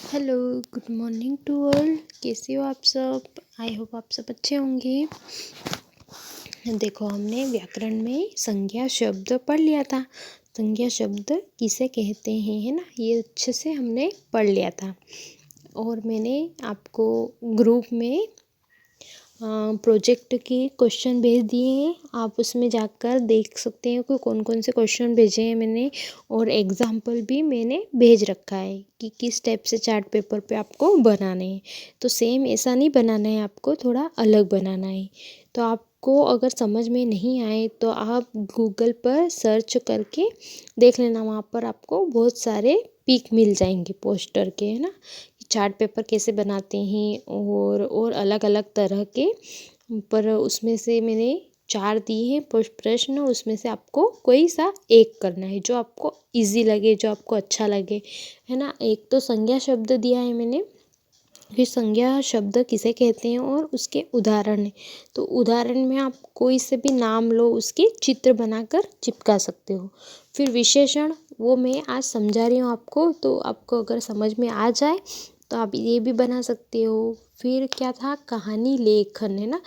Hello, good morning to all. कैसे हो आप सब? आई होप आप सब अच्छे होंगे। देखो, हमने व्याकरण में संज्ञा शब्द पढ़ लिया था। संज्ञा शब्द किसे कहते हैं, है ना, ये अच्छे से हमने पढ़ लिया था। और मैंने आपको ग्रुप में प्रोजेक्ट के क्वेश्चन भेज दिए हैं। आप उसमें जाकर देख सकते हैं कि कौन कौन से क्वेश्चन भेजे हैं मैंने, और एग्जाम्पल भी मैंने भेज रखा है कि किस टाइप से चार्ट पेपर पे आपको बनाने हैं। तो सेम ऐसा नहीं बनाना है, आपको थोड़ा अलग बनाना है। तो आपको अगर समझ में नहीं आए तो आप गूगल पर सर्च करके देख लेना, वहाँ पर आपको बहुत सारे पिक मिल जाएंगे पोस्टर के, है ना, चार्ट पेपर कैसे बनाते हैं और अलग अलग तरह के। पर उसमें से मैंने 4 दिए हैं प्रश्न, उसमें से आपको कोई सा एक करना है जो आपको इजी लगे, जो आपको अच्छा लगे, है ना। एक तो संज्ञा शब्द दिया है मैंने, फिर संज्ञा शब्द किसे कहते हैं और उसके उदाहरण है। तो उदाहरण में आप कोई से भी नाम लो, उसके चित्र बनाकर चिपका सकते हो। फिर विशेषण, वो मैं आज समझा रही हूँ आपको, तो आपको अगर समझ में आ जाए तो आप ये भी बना सकते हो। फिर क्या था, कहानी लेखन, है ना।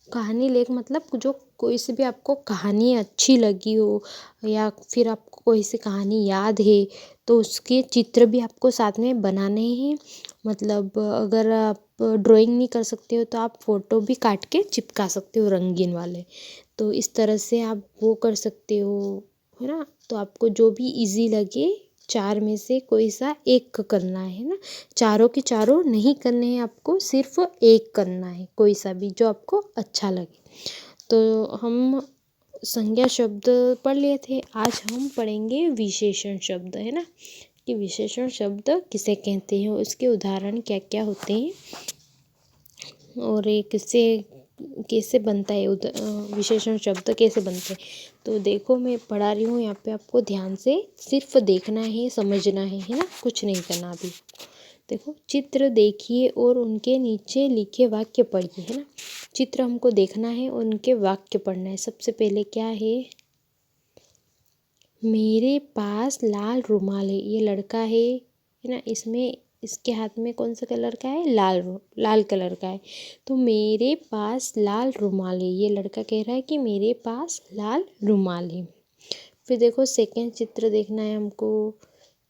कहानी लेख मतलब जो कोई से भी आपको कहानी अच्छी लगी हो, या फिर आपको कोई सी कहानी याद है, तो उसके चित्र भी आपको साथ में बनाने हैं। मतलब अगर आप ड्राइंग नहीं कर सकते हो तो आप फ़ोटो भी काट के चिपका सकते हो, रंगीन वाले। तो इस तरह से आप वो कर सकते हो, है ना। तो आपको जो भी इजी लगे, 4 में से कोई सा एक करना है ना। चारों के चारों नहीं करने हैं आपको, सिर्फ एक करना है, कोई सा भी जो आपको अच्छा लगे। तो हम संज्ञा शब्द पढ़ लिए थे, आज हम पढ़ेंगे विशेषण शब्द, है ना, कि विशेषण शब्द किसे कहते हैं, उसके उदाहरण क्या क्या होते हैं, और ये किससे कैसे बनता है, विशेषण शब्द कैसे बनते हैं। तो देखो, मैं पढ़ा रही हूँ यहाँ पे, आपको ध्यान से सिर्फ देखना है, समझना है ना, कुछ नहीं करना अभी। देखो, चित्र देखिए और उनके नीचे लिखे वाक्य पढ़िए, है ना। चित्र हमको देखना है, उनके वाक्य पढ़ना है। सबसे पहले क्या है, मेरे पास लाल रुमाल है। ये लड़का है ना, इसमें इसके हाथ में कौन सा कलर का है, लाल कलर का है। तो मेरे पास लाल रुमाल है, ये लड़का कह रहा है कि मेरे पास लाल रुमाल है। फिर देखो, सेकंड चित्र देखना है हमको,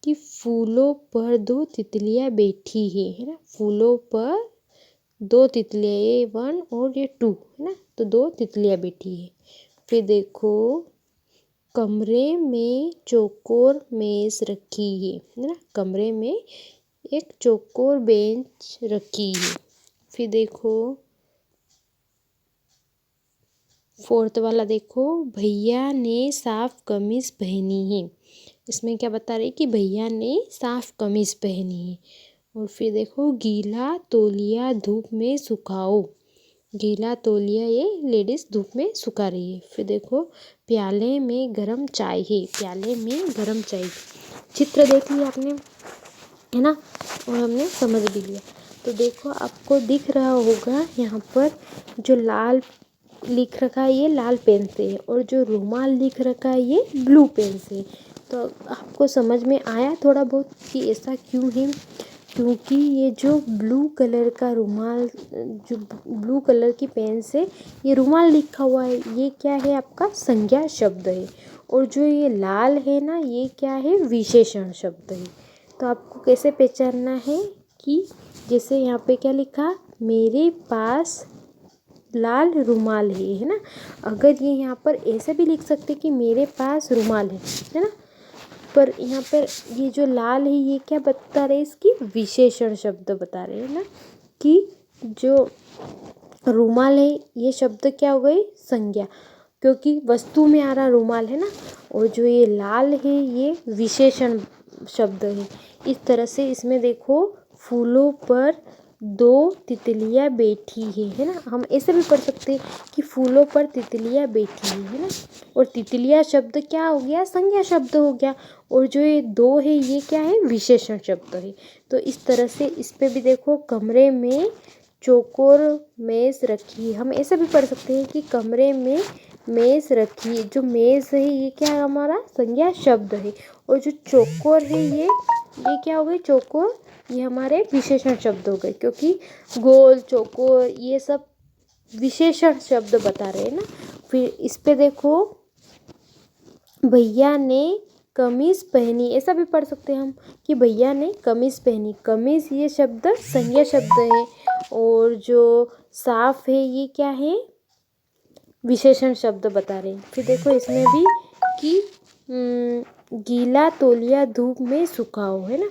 कि फूलों पर 2 तितलियां बैठी है ना। फूलों पर 2 तितलियां, ये 1 और ये 2, है ना। तो 2 तितलियां बैठी है। फिर देखो, कमरे में चौकोर मेज रखी है ना। कमरे में एक चौकोर बेंच रखी है। फिर देखो, फोर्थ वाला देखो, भैया ने साफ कमीज पहनी है। इसमें क्या बता रही कि भैया ने साफ कमीज पहनी है। और फिर देखो, गीला तौलिया धूप में सुखाओ। गीला तौलिया ये लेडीज़ धूप में सुखा रही है। फिर देखो, प्याले में गरम चाय है। प्याले में गरम चाय, चित्र देख लिया आपने, है ना, और हमने समझ भी लिया। तो देखो, आपको दिख रहा होगा यहाँ पर जो लाल लिख रखा है, ये लाल पेन से है, और जो रुमाल लिख रखा है ये ब्लू पेन से। तो आपको समझ में आया थोड़ा बहुत कि ऐसा क्यों है, क्योंकि ये जो ब्लू कलर का रुमाल, जो ब्लू कलर की पेन से ये रुमाल लिखा हुआ है, ये क्या है, आपका संज्ञा शब्द है। और जो ये लाल है ना, ये क्या है, विशेषण शब्द है। तो आपको कैसे पहचानना है कि जैसे यहाँ पे क्या लिखा, मेरे पास लाल रुमाल है ना। अगर ये यहाँ पर ऐसे भी लिख सकते कि मेरे पास रुमाल है ना, पर यहाँ पर ये जो लाल है ये क्या बता रहे, इसकी विशेषण शब्द बता रहे हैं ना, कि जो रुमाल है ये शब्द क्या हो गई, संज्ञा, क्योंकि वस्तु में आ रहा रुमाल है ना। और जो ये लाल है ये विशेषण शब्द है। इस तरह से इसमें देखो, फूलों पर 2 तितलियां बैठी है ना। हम ऐसे भी पढ़ सकते हैं कि फूलों पर तितलियां बैठी है ना। और तितलियां शब्द क्या हो गया, संज्ञा शब्द हो गया। और जो ये 2 है ये क्या है, विशेषण शब्द है। तो इस तरह से इस पे भी देखो, कमरे में चौकोर मेज रखी है। हम ऐसे भी पढ़ सकते हैं कि कमरे में मेज रखी है। जो मेज है ये क्या है, हमारा संज्ञा शब्द है। और जो चौकोर है ये क्या हो गई, चौकोर ये हमारे विशेषण शब्द हो गए, क्योंकि गोल चौकोर ये सब विशेषण शब्द बता रहे हैं ना। फिर इस पे देखो, भैया ने कमीज पहनी, ऐसा भी पढ़ सकते हैं हम कि भैया ने कमीज पहनी। कमीज ये शब्द संज्ञा शब्द है, और जो साफ है ये क्या है, विशेषण शब्द बता रहे हैं। फिर देखो इसमें भी कि गीला तौलिया धूप में सुखाओ, है ना,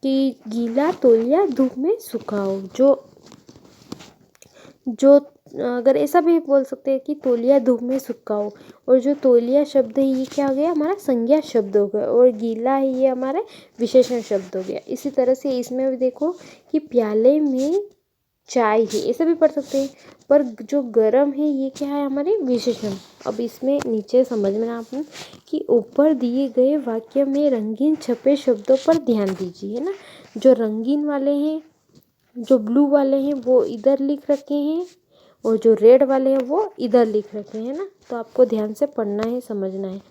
कि गीला तौलिया धूप में सुखाओ। जो अगर ऐसा भी बोल सकते हैं कि तौलिया धूप में सुखाओ, और जो तौलिया शब्द है ये क्या हो गया, हमारा संज्ञा शब्द हो गया, और गीला है ये हमारा विशेषण शब्द हो गया। इसी तरह से इसमें भी देखो कि प्याले में चाय है, ऐसा भी पढ़ सकते हैं, पर जो गरम है ये क्या है, हमारे विशेषण। अब इसमें नीचे समझना आपने कि ऊपर दिए गए वाक्य में रंगीन छपे शब्दों पर ध्यान दीजिए, है ना। जो रंगीन वाले हैं, जो ब्लू वाले हैं वो इधर लिख रखे हैं, और जो रेड वाले हैं वो इधर लिख रखे हैं ना। तो आपको ध्यान से पढ़ना है, समझना है।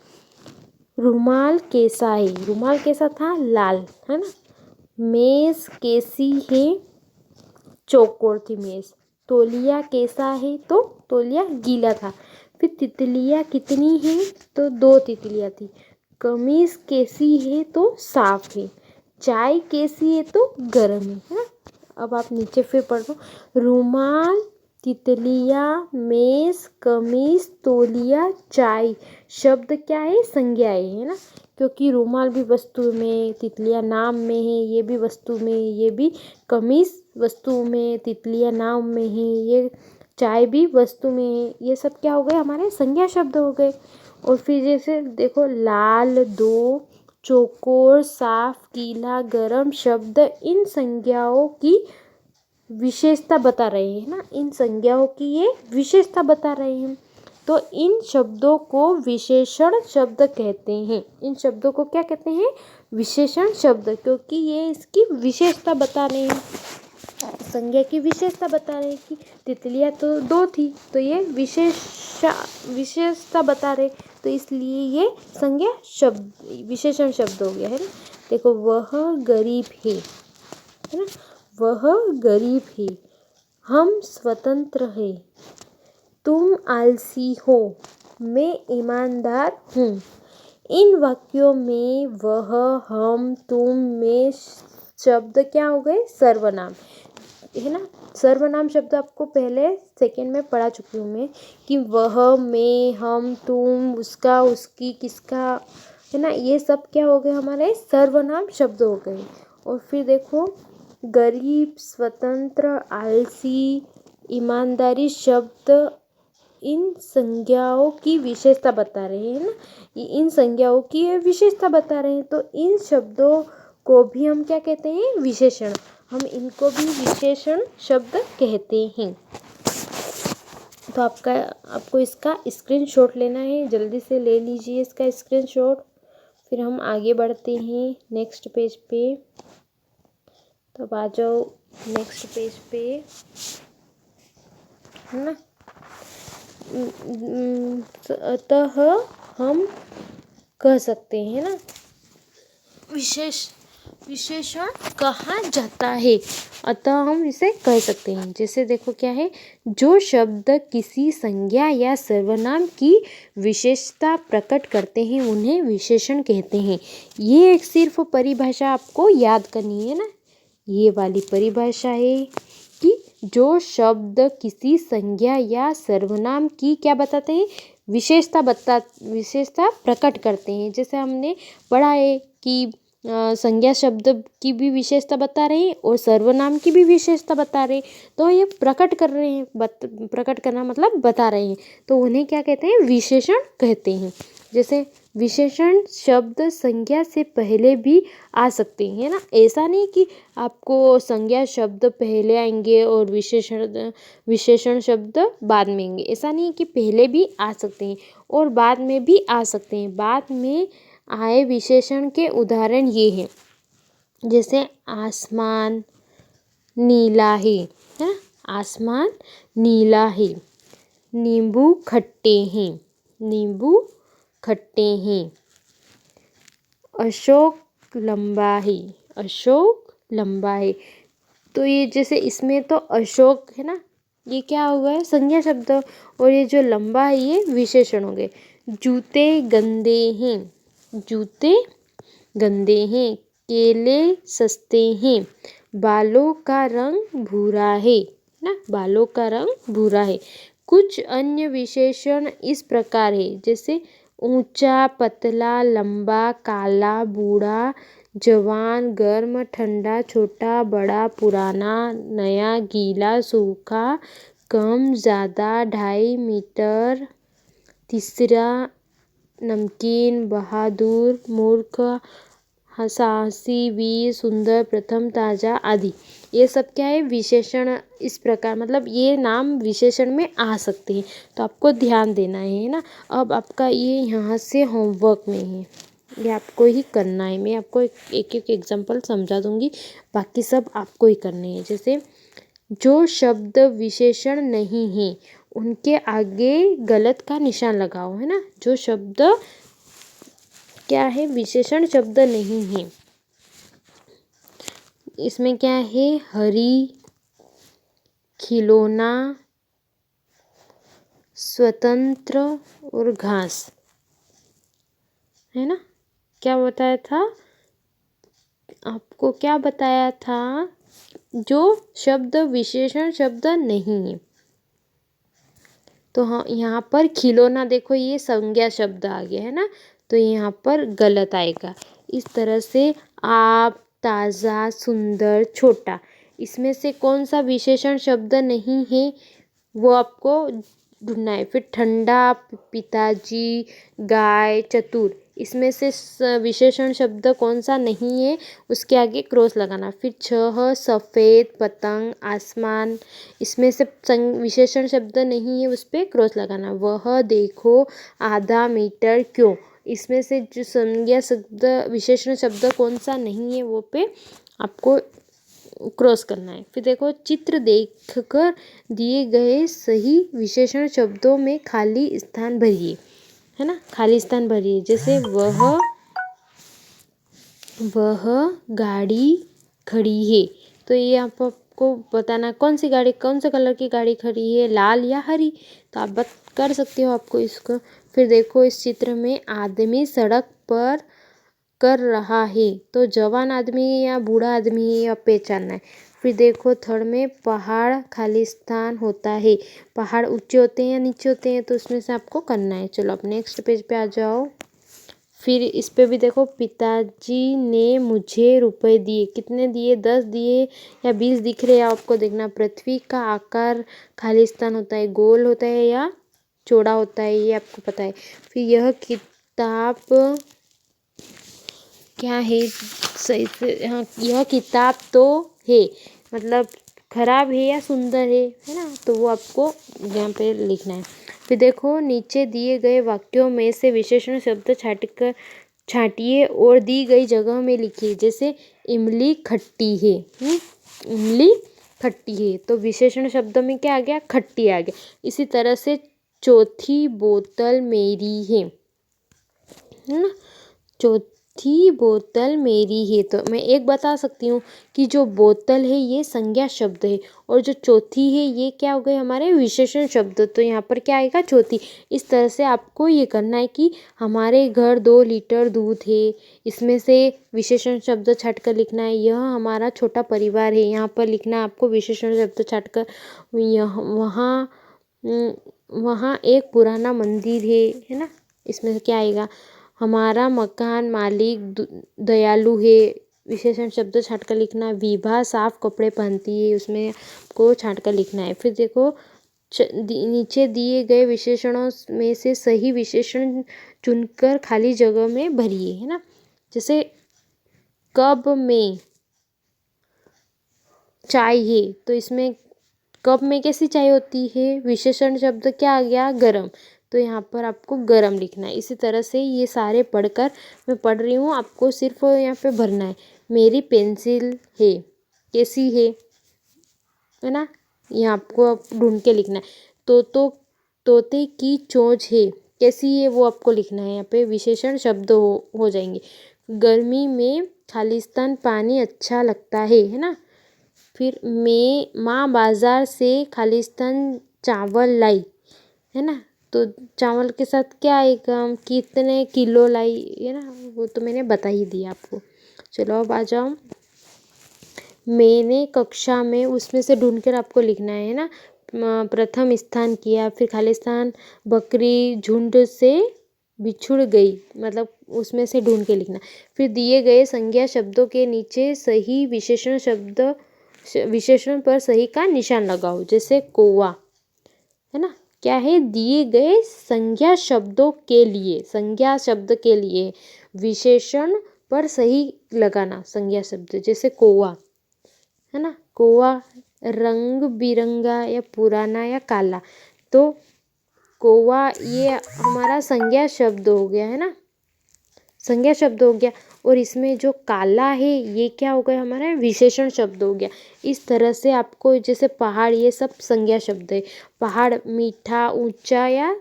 रुमाल कैसा है, रुमाल कैसा था, लाल, है ना। मेज कैसी है, चौकोर थी मेज। तौलिया कैसा है, तो तौलिया गीला था। फिर तितलियाँ कितनी हैं, तो 2 तितलियाँ थी। कमीज कैसी है, तो साफ है। चाय कैसी है, तो गर्म है ना। अब आप नीचे फिर पढ़ो, रुमाल, तितलियाँ, मेज, कमीज, तौलिया, चाय शब्द क्या है, संज्ञाएं, है ना। क्योंकि रुमाल भी वस्तु में, तितलियाँ नाम में है, ये भी वस्तु में, ये भी कमीज वस्तु में, तितलियाँ नाम में है, ये चाय भी वस्तु में है। ये सब क्या हो गए, हमारे संज्ञा शब्द हो गए। और फिर जैसे देखो, लाल, 2, चौकोर, साफ, गीला, गरम शब्द इन संज्ञाओं की विशेषता बता रहे हैं ना, इन संज्ञाओं की ये विशेषता बता रहे हैं। तो इन शब्दों को विशेषण शब्द कहते हैं। इन शब्दों को क्या कहते हैं, विशेषण शब्द, क्योंकि ये इसकी विशेषता बता रहे हैं, संज्ञा की विशेषता बता रहे हैं कि तितलियाँ तो 2 थी, तो ये विशेषता बता रहे, तो इसलिए ये संज्ञा शब्द, विशेषण शब्द हो गया, है ना। देखो, वह गरीब है ना, वह गरीब है। हम स्वतंत्र हैं। तुम आलसी हो, मैं ईमानदार हूँ। इन वाक्यों में वह, हम, तुम, मैं शब्द क्या हो गए, सर्वनाम, है ना। सर्वनाम शब्द आपको पहले सेकंड में पढ़ा चुकी हूँ मैं, कि वह, मैं, हम, तुम, उसका, उसकी, किसका, है ना, ये सब क्या हो गए, हमारे सर्वनाम शब्द हो गए। और फिर देखो, गरीब, स्वतंत्र, आलसी, ईमानदारी शब्द इन संज्ञाओं की विशेषता बता रहे हैं ना, इन संज्ञाओं की विशेषता बता रहे हैं। तो इन शब्दों को भी हम क्या कहते हैं, विशेषण, हम इनको भी विशेषण शब्द कहते हैं। तो आपको इसका स्क्रीनशॉट लेना है, जल्दी से ले लीजिए इसका स्क्रीनशॉट। फिर हम आगे बढ़ते हैं नेक्स्ट पेज पे। तो अब आ जाओ नेक्स्ट पेज पे, है ना। अतः हम कह सकते हैं ना, विशेषण कहा जाता है, अतः हम इसे कह सकते हैं। जैसे देखो क्या है, जो शब्द किसी संज्ञा या सर्वनाम की विशेषता प्रकट करते हैं उन्हें विशेषण कहते हैं। ये एक सिर्फ परिभाषा आपको याद करनी है ना, ये वाली परिभाषा है कि जो शब्द किसी संज्ञा या सर्वनाम की क्या बताते हैं, विशेषता प्रकट करते हैं। जैसे हमने पढ़ा है कि संज्ञा शब्द की भी विशेषता बता रहे हैं और सर्वनाम की भी विशेषता बता रहे हैं, तो ये प्रकट कर रहे हैं, प्रकट करना मतलब बता रहे हैं, तो उन्हें क्या कहते हैं, विशेषण कहते हैं। जैसे विशेषण शब्द संज्ञा से पहले भी आ सकते हैं, है ना। ऐसा नहीं कि आपको संज्ञा शब्द पहले आएंगे और विशेषण शब्द बाद में आएंगे, ऐसा नहीं कि पहले भी आ सकते हैं और बाद में भी आ सकते हैं। बाद में आए विशेषण के उदाहरण ये हैं, जैसे आसमान नीला है ना, आसमान नीला है। नींबू खट्टे हैं, नींबू खट्टे हैं। अशोक लंबा है, अशोक लंबा है। तो ये जैसे इसमें तो अशोक है ना, ये क्या हो गया संज्ञा शब्द, और ये जो लंबा है ये विशेषण हो गए। जूते गंदे हैं, जूते गंदे हैं। केले सस्ते हैं। बालों का रंग भूरा है ना, बालों का रंग भूरा है। कुछ अन्य विशेषण इस प्रकार है, जैसे ऊंचा, पतला, लंबा, काला, बूढ़ा, जवान, गर्म, ठंडा, छोटा, बड़ा, पुराना, नया, गीला, सूखा, कम, ज़्यादा, 2.5 मीटर, तीसरा, नमकीन, बहादुर, मूर्ख, साहसी, वीर, सुंदर, प्रथम, ताजा आदि। ये सब क्या है विशेषण इस प्रकार, मतलब ये नाम विशेषण में आ सकते हैं, तो आपको ध्यान देना है ना। अब आपका ये यहाँ से होमवर्क में है, ये आपको ही करना है। मैं आपको एक एक एग्जांपल समझा दूंगी, बाकी सब आपको ही करने हैं। जैसे जो शब्द विशेषण नहीं है उनके आगे गलत का निशान लगाओ, है ना। जो शब्द क्या है विशेषण शब्द नहीं है, इसमें क्या है हरी, खिलौना, स्वतंत्र और घास, है ना। क्या बताया था आपको, क्या बताया था, जो शब्द विशेषण शब्द नहीं है। तो हाँ यहाँ पर खिलौना देखो ये संज्ञा शब्द आ गया है ना, तो यहाँ पर गलत आएगा। इस तरह से आप, ताज़ा, सुंदर, छोटा, इसमें से कौन सा विशेषण शब्द नहीं है वो आपको ढूंढना है। फिर ठंडा, पिताजी, गाय, चतुर, इसमें से विशेषण शब्द कौन सा नहीं है उसके आगे क्रॉस लगाना। फिर छह, सफ़ेद, पतंग, आसमान, इसमें से विशेषण शब्द नहीं है उस पर क्रॉस लगाना। वह, देखो, आधा मीटर, क्यों, इसमें से जो संज्ञा शब्द विशेषण शब्द कौन सा नहीं है वो पे आपको क्रॉस करना है। फिर देखो चित्र देखकर दिए गए सही विशेषण शब्दों में खाली स्थान भरिए, है ना, खाली स्थान भरिए। जैसे वह गाड़ी खड़ी है, तो ये आपको बताना कौन सी गाड़ी, कौन से कलर की गाड़ी खड़ी है, लाल या हरी, तो आप कर सकते हो आपको इसको। फिर देखो इस चित्र में आदमी सड़क पर कर रहा है, तो जवान आदमी है या बूढ़ा आदमी है या पहचानना है। फिर देखो थर्ड में पहाड़ खाली स्थान होता है, पहाड़ ऊंचे होते हैं या नीचे होते हैं, तो उसमें से आपको करना है। चलो अब नेक्स्ट पेज पे आ जाओ। फिर इस पे भी देखो पिताजी ने मुझे रुपए दिए, कितने दिए, 10 दिए या 20 दिख रहे हैं आपको देखना। पृथ्वी का आकार खाली स्थान होता है, गोल होता है या चौड़ा होता है, ये आपको पता है। फिर यह किताब क्या है, सही से हाँ, यह किताब तो है, मतलब खराब है या सुंदर है ना, तो वो आपको यहाँ पे लिखना है। फिर देखो नीचे दिए गए वाक्यों में से विशेषण शब्द छांटिए और दी गई जगह में लिखिए। जैसे इमली खट्टी है, इमली खट्टी है, तो विशेषण शब्द में क्या आ गया, खट्टी आ गया। इसी तरह से चौथी बोतल मेरी है ना, चौथी बोतल मेरी है। तो मैं एक बता सकती हूँ कि जो बोतल है ये संज्ञा शब्द है, और जो चौथी है ये क्या हो गए हमारे विशेषण शब्द, तो यहाँ पर क्या आएगा चौथी। इस तरह से आपको ये करना है कि हमारे घर 2 लीटर दूध है, इसमें से विशेषण शब्द छाट कर लिखना है। यह हमारा छोटा परिवार है, यहाँ पर लिखना है आपको विशेषण शब्द छाट कर। वहाँ एक पुराना मंदिर है ना, इसमें से क्या आएगा, हमारा मकान मालिक दयालु है, विशेषण शब्द छाट कर लिखना। विभा साफ कपड़े पहनती है, उसमें को छाट कर लिखना है। फिर देखो नीचे दिए गए विशेषणों में से सही विशेषण चुनकर खाली जगह में भरिए, है ना। जैसे कप में चाय है, तो इसमें कप में कैसी चाय होती है, विशेषण शब्द क्या आ गया, गरम, तो यहाँ पर आपको गरम लिखना है। इसी तरह से ये सारे पढ़कर मैं पढ़ रही हूँ, आपको सिर्फ यहाँ पे भरना है। मेरी पेंसिल है, कैसी है ना, ये आपको ढूंढ के लिखना है। तोते की चोंच है, कैसी है वो आपको लिखना है, यहाँ पे विशेषण शब्द हो जाएंगे। गर्मी में खालिस्तान पानी अच्छा लगता है ना। फिर माँ बाज़ार से खालिस्तान चावल लाई, है ना। तो चावल के साथ क्या आएगा, कितने किलो लाई, है ना, वो तो मैंने बता ही दिया आपको। चलो अब आ जाओ। मैंने कक्षा में उसमें से ढूंढकर आपको लिखना है ना। प्रथम स्थान किया, फिर खालिस्तान बकरी झुंड से बिछुड़ गई, मतलब उसमें से ढूंढ के लिखना। फिर दिए गए संज्ञा शब्दों के नीचे सही विशेषण पर सही का निशान लगाओ। जैसे कौवा, है ना, क्या है, दिए गए संज्ञा शब्दों के लिए विशेषण पर सही लगाना संज्ञा शब्द। जैसे कौवा, है ना, कौवा रंग बिरंगा या पुराना या काला। तो कौवा ये हमारा संज्ञा शब्द हो गया, है ना, संज्ञा शब्द हो गया। और इसमें जो काला है ये क्या हो गया, हमारा विशेषण शब्द हो गया। इस तरह से आपको, जैसे पहाड़, ये सब संज्ञा शब्द है। पहाड़ मीठा, ऊंचा या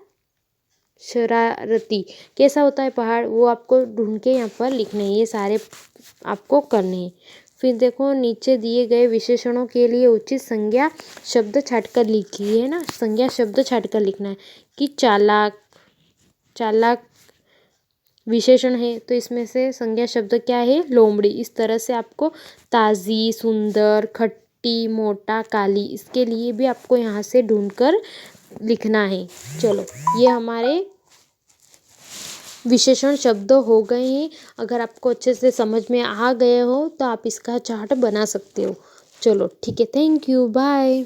शरारती, कैसा होता है पहाड़, वो आपको ढूंढ के यहाँ पर लिखने हैं। ये सारे आपको करने हैं। फिर देखो, नीचे दिए गए विशेषणों के लिए उचित संज्ञा शब्द छांटकर लिखिए, है ना। संज्ञा शब्द छांटकर लिखना है कि चालाक विशेषण है, तो इसमें से संज्ञा शब्द क्या है, लोमड़ी। इस तरह से आपको ताज़ी, सुंदर, खट्टी, मोटा, काली, इसके लिए भी आपको यहाँ से ढूंढकर लिखना है। चलो, ये हमारे विशेषण शब्द हो गए हैं। अगर आपको अच्छे से समझ में आ गए हो तो आप इसका चार्ट बना सकते हो। चलो ठीक है, थैंक यू, बाय।